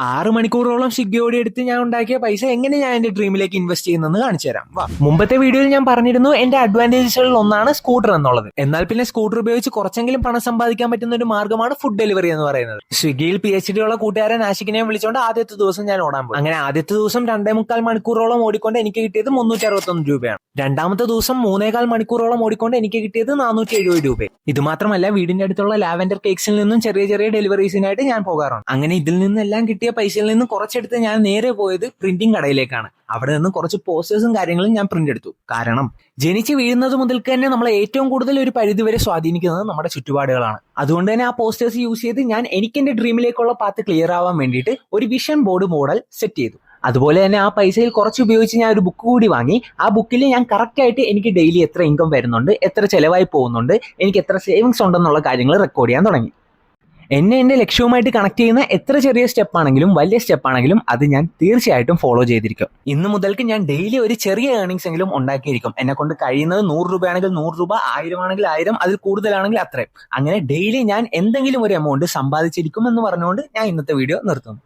6 മണിക്കൂറോളം സ്വിഗ്ഗി ഓടി എടുത്ത് ഞാൻ ഉണ്ടാക്കിയ പൈസ എങ്ങനെ ഞാൻ എന്റെ ഡ്രീമിലേക്ക് ഇൻവെസ്റ്റ് ചെയ്യുന്നെന്ന് കാണിച്ചു തരാം. വാ. മുമ്പത്തെ വീഡിയോയിൽ ഞാൻ പറഞ്ഞിരുന്നു എന്റെ അഡ്വാൻറ്റേജസുകളിൽ ഒന്നാണ് സ്കൂട്ടർ എന്നുള്ളത്. എന്നാൽ പിന്നെ സ്കൂട്ടർ ഉപയോഗിച്ച് കുറച്ചെങ്കിലും പണം സമ്പാദിക്കാൻ പറ്റുന്ന ഒരു മാർഗ്ഗമാണ് ഫുഡ് ഡെലിവറി എന്ന് പറയുന്നത്. സ്വിഗ്ഗിയിൽ PhD ഉള്ള കൂട്ടുകാരൻ ആഷിഖിനെ വിളിച്ചുകൊണ്ട് ആദ്യത്തെ ദിവസം ഞാൻ ഓടാൻ പോയി. അങ്ങനെ ആദ്യത്തെ ദിവസം 2.25 മണിക്കൂറോളം ഓടിക്കൊണ്ട് എനിക്ക് കിട്ടിയത് 361 രൂപയാണ്. രണ്ടാമത്തെ ദിവസം 3.25 മണിക്കൂറോളം ഓടിക്കൊണ്ട് എനിക്ക് കിട്ടിയത് 470 രൂപ. ഇത് മാത്രമല്ല, വീടിന്റെ അടുത്തുള്ള ലാവൻഡർ കേക്സിൽ നിന്നും ചെറിയ ചെറിയ ഡെലിവറീസിനായിട്ട് ഞാൻ പോകാറുണ്ട്. അങ്ങനെ ഇതിൽ നിന്നെല്ലാം കിട്ടിയ പൈസയിൽ നിന്ന് കുറച്ചെടുത്ത് ഞാൻ നേരെ പോയത് പ്രിന്റിംഗ് കടയിലേക്കാണ്. അവിടെ നിന്ന് കുറച്ച് പോസ്റ്റേഴ്സും കാര്യങ്ങളും ഞാൻ പ്രിന്റ് എടുത്തു. കാരണം ജനിച്ച് വീഴുന്നത് മുതൽക്ക് തന്നെ നമ്മളെ ഏറ്റവും കൂടുതൽ ഒരു പരിധിവരെ സ്വാധീനിക്കുന്നത് നമ്മുടെ ചുറ്റുപാടുകളാണ്. അതുകൊണ്ട് തന്നെ ആ പോസ്റ്റേഴ്സ് യൂസ് ചെയ്ത് ഞാൻ എനിക്ക് എന്റെ ഡ്രീമിലേക്കുള്ള പാത്ത് ക്ലിയർ ആവാൻ വേണ്ടിയിട്ട് ഒരു വിഷൻ ബോർഡ് മോഡൽ സെറ്റ് ചെയ്തു. അതുപോലെ തന്നെ ആ പൈസയിൽ കുറച്ച് ഉപയോഗിച്ച് ഞാൻ ഒരു ബുക്ക് കൂടി വാങ്ങി. ആ ബുക്കിൽ ഞാൻ കറക്റ്റ് ആയിട്ട് എനിക്ക് ഡെയിലി എത്ര ഇൻകം വരുന്നുണ്ട്, എത്ര ചെലവായി പോകുന്നുണ്ട്, എനിക്ക് എത്ര സേവിങ്സ് ഉണ്ടെന്നുള്ള കാര്യങ്ങൾ റെക്കോർഡ് ചെയ്യാൻ തുടങ്ങി. എന്റെ ലക്ഷ്യവുമായിട്ട് കണക്ട് ചെയ്യുന്ന എത്ര ചെറിയ സ്റ്റെപ്പ് ആണെങ്കിലും വലിയ സ്റ്റെപ്പ് ആണെങ്കിലും അത് ഞാൻ തീർച്ചയായിട്ടും ഫോളോ ചെയ്തിരിക്കും. ഇന്ന് മുതൽക്ക് ഞാൻ ഡെയിലി ഒരു ചെറിയ ഏർണിങ്സ് എങ്കിലും ഉണ്ടാക്കിയിരിക്കും. എന്നെ കൊണ്ട് കഴിയുന്നത് 100 രൂപയാണെങ്കിൽ 100 രൂപ, 1000 ആണെങ്കിൽ 1000, അതിൽ കൂടുതലാണെങ്കിൽ അത്രയും. അങ്ങനെ ഡെയിലി ഞാൻ എന്തെങ്കിലും ഒരു എമൗണ്ട് സമ്പാദിച്ചിരിക്കും എന്ന് പറഞ്ഞുകൊണ്ട് ഞാൻ ഇന്നത്തെ വീഡിയോ നിർത്തുന്നു.